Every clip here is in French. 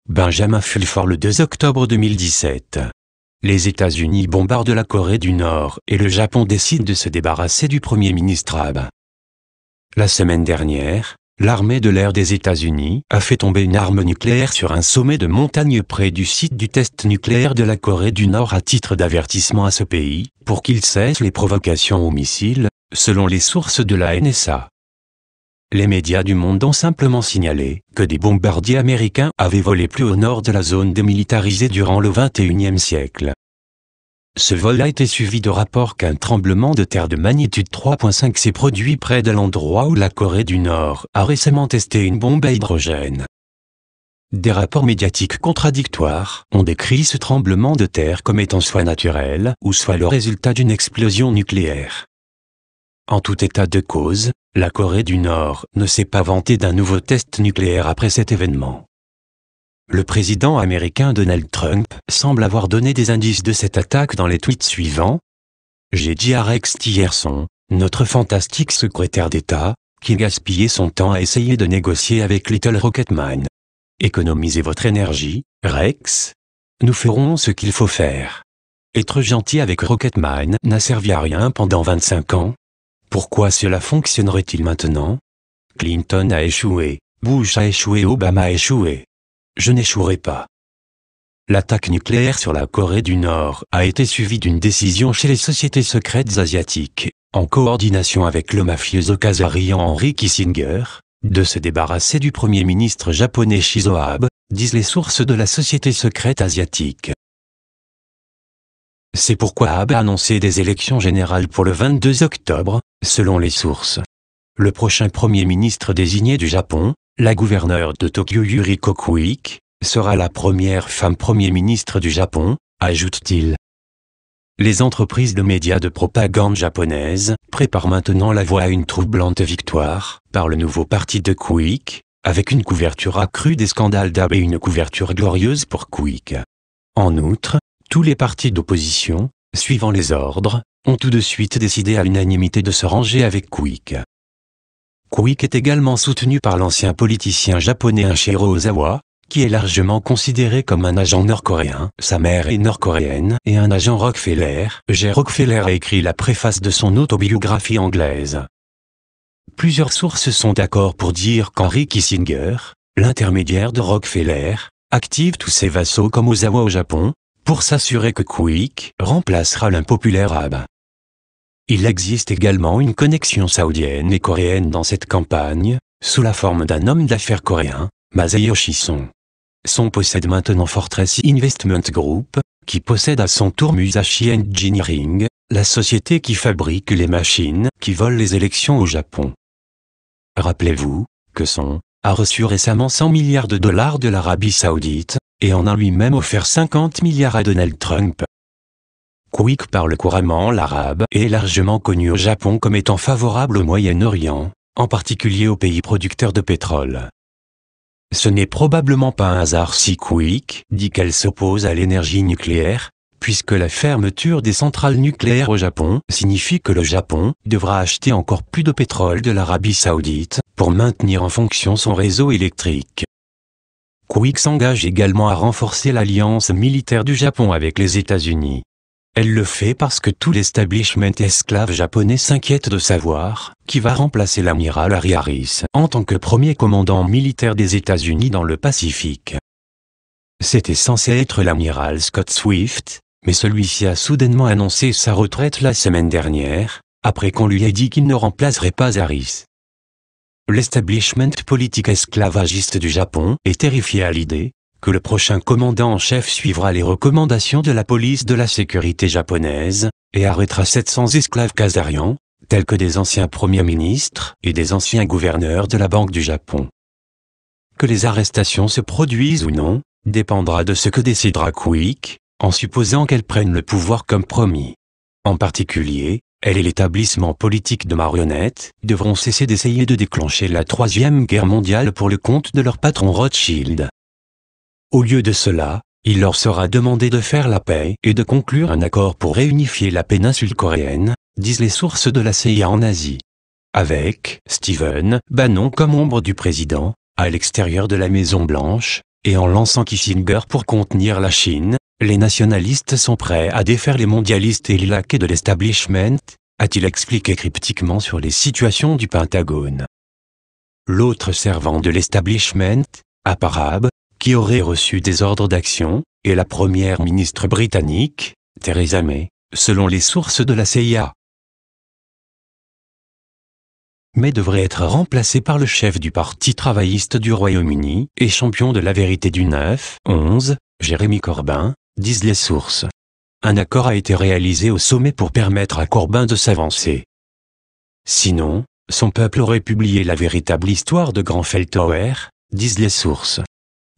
Benjamin Fulford le 2 octobre 2017. Les États-Unis bombardent la Corée du Nord et le Japon décide de se débarrasser du Premier ministre Abe. La semaine dernière, l'armée de l'air des États-Unis a fait tomber une arme nucléaire sur un sommet de montagne près du site du test nucléaire de la Corée du Nord à titre d'avertissement à ce pays, pour qu'il cesse les provocations aux missiles, selon les sources de la NSA. Les médias du monde ont simplement signalé que des bombardiers américains avaient volé plus au nord de la zone démilitarisée durant le XXIe siècle. Ce vol a été suivi de rapports qu'un tremblement de terre de magnitude 3.5 s'est produit près de l'endroit où la Corée du Nord a récemment testé une bombe à hydrogène. Des rapports médiatiques contradictoires ont décrit ce tremblement de terre comme étant soit naturel ou soit le résultat d'une explosion nucléaire. En tout état de cause, la Corée du Nord ne s'est pas vantée d'un nouveau test nucléaire après cet événement. Le président américain Donald Trump semble avoir donné des indices de cette attaque dans les tweets suivants. J'ai dit à Rex Tillerson, notre fantastique secrétaire d'État, qui gaspillait son temps à essayer de négocier avec Little Rocket Man. Économisez votre énergie, Rex. Nous ferons ce qu'il faut faire. Être gentil avec Rocketman n'a servi à rien pendant 25 ans. Pourquoi cela fonctionnerait-il maintenant? Clinton a échoué, Bush a échoué, Obama a échoué. Je n'échouerai pas. L'attaque nucléaire sur la Corée du Nord a été suivie d'une décision chez les sociétés secrètes asiatiques, en coordination avec le mafioso kazarian Henry Kissinger, de se débarrasser du Premier ministre japonais Shinzo Abe, disent les sources de la société secrète asiatique. C'est pourquoi Abe a annoncé des élections générales pour le 22 octobre, selon les sources. Le prochain Premier ministre désigné du Japon, la gouverneure de Tokyo Yuriko Koike, sera la première femme Premier ministre du Japon, ajoute-t-il. Les entreprises de médias de propagande japonaises préparent maintenant la voie à une troublante victoire par le nouveau parti de Koike, avec une couverture accrue des scandales d'Abe et une couverture glorieuse pour Koike. En outre, tous les partis d'opposition, suivant les ordres, ont tout de suite décidé à l'unanimité de se ranger avec Koike. Koike est également soutenu par l'ancien politicien japonais Eiichiro Ozawa, qui est largement considéré comme un agent nord-coréen. Sa mère est nord-coréenne et un agent Rockefeller. J. Rockefeller a écrit la préface de son autobiographie anglaise. Plusieurs sources sont d'accord pour dire qu'Henry Kissinger, l'intermédiaire de Rockefeller, active tous ses vassaux comme Ozawa au Japon, pour s'assurer que Koike remplacera l'impopulaire Abe. Il existe également une connexion saoudienne et coréenne dans cette campagne, sous la forme d'un homme d'affaires coréen, Masayoshi Son. Son possède maintenant Fortress Investment Group, qui possède à son tour Musashi Engineering, la société qui fabrique les machines qui volent les élections au Japon. Rappelez-vous que Son a reçu récemment 100 milliards de dollars de l'Arabie Saoudite, et en a lui-même offert 50 milliards à Donald Trump. Koike parle couramment l'arabe et est largement connu au Japon comme étant favorable au Moyen-Orient, en particulier aux pays producteurs de pétrole. Ce n'est probablement pas un hasard si Koike dit qu'elle s'oppose à l'énergie nucléaire, puisque la fermeture des centrales nucléaires au Japon signifie que le Japon devra acheter encore plus de pétrole de l'Arabie Saoudite pour maintenir en fonction son réseau électrique. Koike s'engage également à renforcer l'alliance militaire du Japon avec les États-Unis. Elle le fait parce que tout l'establishment esclave japonais s'inquiète de savoir qui va remplacer l'amiral Harry Harris en tant que premier commandant militaire des États-Unis dans le Pacifique. C'était censé être l'amiral Scott Swift, mais celui-ci a soudainement annoncé sa retraite la semaine dernière, après qu'on lui ait dit qu'il ne remplacerait pas Harris. L'establishment politique esclavagiste du Japon est terrifié à l'idée que le prochain commandant en chef suivra les recommandations de la police de la sécurité japonaise et arrêtera 700 esclaves kazarians, tels que des anciens premiers ministres et des anciens gouverneurs de la Banque du Japon. Que les arrestations se produisent ou non, dépendra de ce que décidera Koike, en supposant qu'elle prenne le pouvoir comme promis. En particulier, elle et l'établissement politique de marionnettes devront cesser d'essayer de déclencher la Troisième Guerre mondiale pour le compte de leur patron Rothschild. Au lieu de cela, il leur sera demandé de faire la paix et de conclure un accord pour réunifier la péninsule coréenne, disent les sources de la CIA en Asie. Avec Stephen Bannon comme ombre du président, à l'extérieur de la Maison-Blanche, et en lançant Kissinger pour contenir la Chine, les nationalistes sont prêts à défaire les mondialistes et les laquais de l'establishment, a-t-il expliqué cryptiquement sur les situations du Pentagone. L'autre servant de l'establishment, Aparab, qui aurait reçu des ordres d'action, est la première ministre britannique, Theresa May, selon les sources de la CIA. May devrait être remplacé par le chef du Parti travailliste du Royaume-Uni et champion de la vérité du 9/11, Jeremy Corbyn, disent les sources. Un accord a été réalisé au sommet pour permettre à Corbyn de s'avancer. Sinon, son peuple aurait publié la véritable histoire de Grenfell Tower, disent les sources.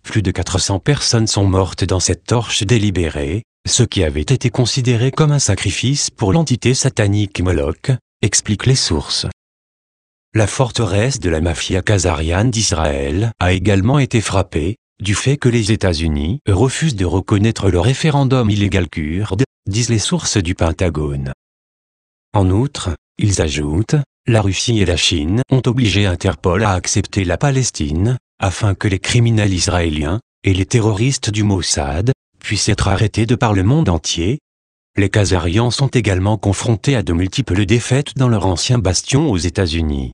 Plus de 400 personnes sont mortes dans cette torche délibérée, ce qui avait été considéré comme un sacrifice pour l'entité satanique Moloch, expliquent les sources. La forteresse de la mafia khazariane d'Israël a également été frappée, du fait que les États-Unis refusent de reconnaître le référendum illégal kurde, disent les sources du Pentagone. En outre, ils ajoutent, la Russie et la Chine ont obligé Interpol à accepter la Palestine, afin que les criminels israéliens, et les terroristes du Mossad, puissent être arrêtés de par le monde entier. Les Khazarians sont également confrontés à de multiples défaites dans leur ancien bastion aux États-Unis.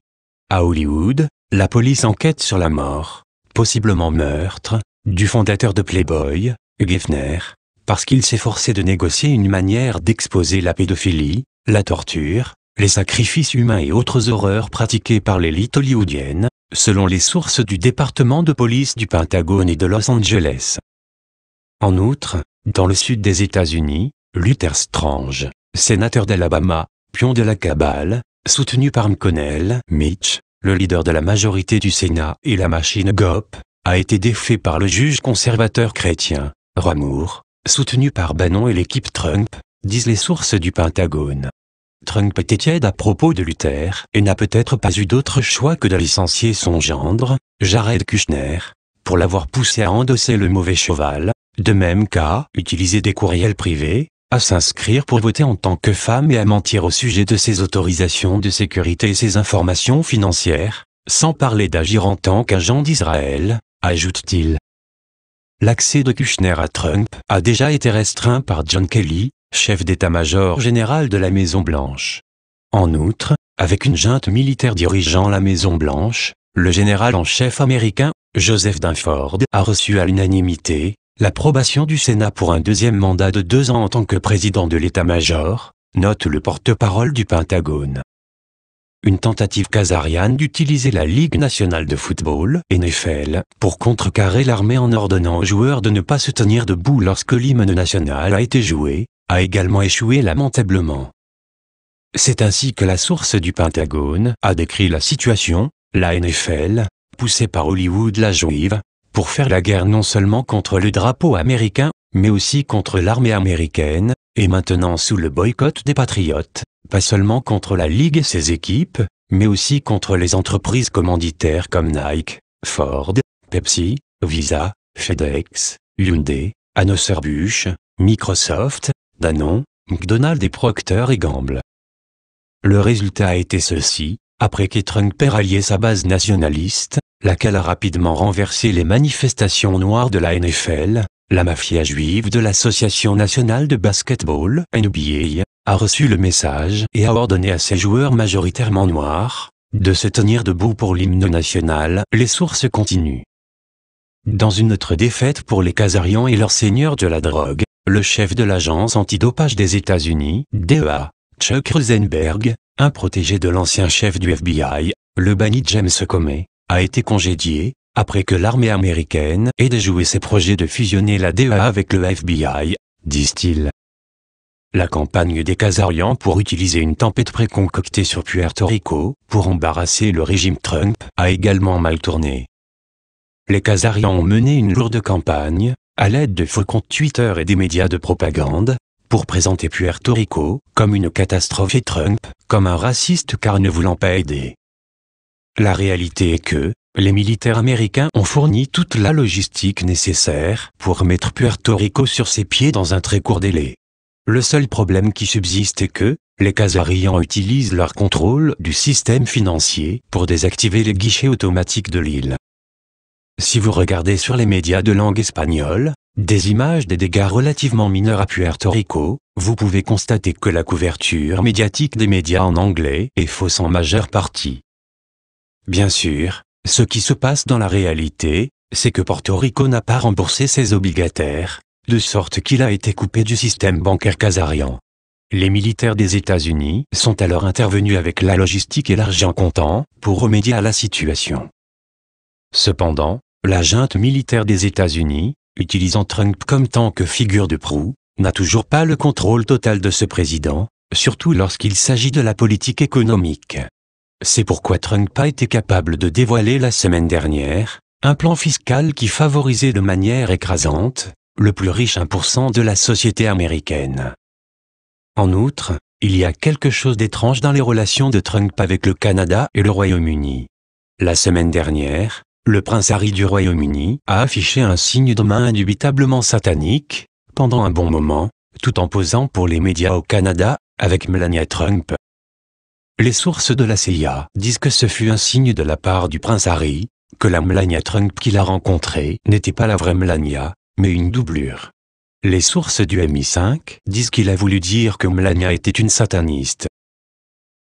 À Hollywood, la police enquête sur la mort, possiblement meurtre, du fondateur de Playboy, Hefner, parce qu'il s'efforçait de négocier une manière d'exposer la pédophilie, la torture, les sacrifices humains et autres horreurs pratiquées par l'élite hollywoodienne, selon les sources du département de police du Pentagone et de Los Angeles. En outre, dans le sud des États-Unis, Luther Strange, sénateur d'Alabama, pion de la cabale, soutenu par McConnell, Mitch, le leader de la majorité du Sénat et la machine GOP, a été défait par le juge conservateur chrétien, Ramour, soutenu par Bannon et l'équipe Trump, disent les sources du Pentagone. Trump était tiède à propos de Luther et n'a peut-être pas eu d'autre choix que de licencier son gendre, Jared Kushner, pour l'avoir poussé à endosser le mauvais cheval, de même qu'à utiliser des courriels privés, à s'inscrire pour voter en tant que femme et à mentir au sujet de ses autorisations de sécurité et ses informations financières, sans parler d'agir en tant qu'agent d'Israël, ajoute-t-il. L'accès de Kushner à Trump a déjà été restreint par John Kelly, chef d'état-major général de la Maison-Blanche. En outre, avec une junte militaire dirigeant la Maison-Blanche, le général en chef américain, Joseph Dunford, a reçu à l'unanimité l'approbation du Sénat pour un deuxième mandat de 2 ans en tant que président de l'état-major, note le porte-parole du Pentagone. Une tentative khazariane d'utiliser la Ligue nationale de football, NFL, pour contrecarrer l'armée en ordonnant aux joueurs de ne pas se tenir debout lorsque l'hymne national a été joué, a également échoué lamentablement. C'est ainsi que la source du Pentagone a décrit la situation, la NFL, poussée par Hollywood la juive, pour faire la guerre non seulement contre le drapeau américain, mais aussi contre l'armée américaine, et maintenant sous le boycott des patriotes, pas seulement contre la Ligue et ses équipes, mais aussi contre les entreprises commanditaires comme Nike, Ford, Pepsi, Visa, FedEx, Hyundai, Anheuser-Busch, Microsoft, Danone, McDonald's et Procter & Gamble. Le résultat a été ceci, après que Trump ait rallié sa base nationaliste, laquelle a rapidement renversé les manifestations noires de la NFL, la mafia juive de l'Association nationale de basketball, NBA, a reçu le message et a ordonné à ses joueurs majoritairement noirs, de se tenir debout pour l'hymne national, les sources continuent. Dans une autre défaite pour les Khazarians et leurs seigneurs de la drogue, le chef de l'agence antidopage des États-Unis, DEA, Chuck Rosenberg, un protégé de l'ancien chef du FBI, le banni James Comey, a été congédié, après que l'armée américaine ait déjoué ses projets de fusionner la DEA avec le FBI, disent-ils. La campagne des Khazarians pour utiliser une tempête préconcoctée sur Puerto Rico, pour embarrasser le régime Trump, a également mal tourné. Les Khazarians ont mené une lourde campagne, à l'aide de faux comptes Twitter et des médias de propagande, pour présenter Puerto Rico comme une catastrophe et Trump comme un raciste car ne voulant pas aider. La réalité est que, les militaires américains ont fourni toute la logistique nécessaire pour mettre Puerto Rico sur ses pieds dans un très court délai. Le seul problème qui subsiste est que, les Khazarians utilisent leur contrôle du système financier pour désactiver les guichets automatiques de l'île. si vous regardez sur les médias de langue espagnole, des images des dégâts relativement mineurs à Puerto Rico, vous pouvez constater que la couverture médiatique des médias en anglais est fausse en majeure partie. Bien sûr, ce qui se passe dans la réalité, c'est que Porto Rico n'a pas remboursé ses obligataires, de sorte qu'il a été coupé du système bancaire khazarian. Les militaires des États-Unis sont alors intervenus avec la logistique et l'argent comptant pour remédier à la situation. Cependant, la junte militaire des États-Unis, utilisant Trump comme tant que figure de proue, n'a toujours pas le contrôle total de ce président, surtout lorsqu'il s'agit de la politique économique. C'est pourquoi Trump a été capable de dévoiler la semaine dernière un plan fiscal qui favorisait de manière écrasante le plus riche 1% de la société américaine. En outre, il y a quelque chose d'étrange dans les relations de Trump avec le Canada et le Royaume-Uni. La semaine dernière, le prince Harry du Royaume-Uni a affiché un signe de main indubitablement satanique, pendant un bon moment, tout en posant pour les médias au Canada, avec Melania Trump. Les sources de la CIA disent que ce fut un signe de la part du prince Harry, que la Melania Trump qu'il a rencontrée n'était pas la vraie Melania, mais une doublure. Les sources du MI5 disent qu'il a voulu dire que Melania était une sataniste.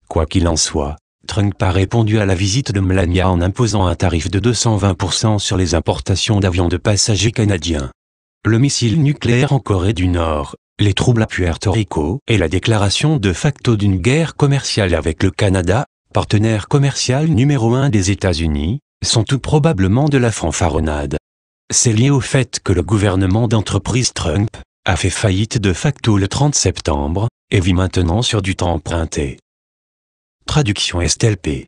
Quoi qu'il en soit, Trump a répondu à la visite de Melania en imposant un tarif de 220% sur les importations d'avions de passagers canadiens. Le missile nucléaire en Corée du Nord, les troubles à Puerto Rico et la déclaration de facto d'une guerre commerciale avec le Canada, partenaire commercial numéro 1 des États-Unis, sont tout probablement de la fanfaronnade. C'est lié au fait que le gouvernement d'entreprise Trump a fait faillite de facto le 30 septembre et vit maintenant sur du temps emprunté. Traduction Estelle P.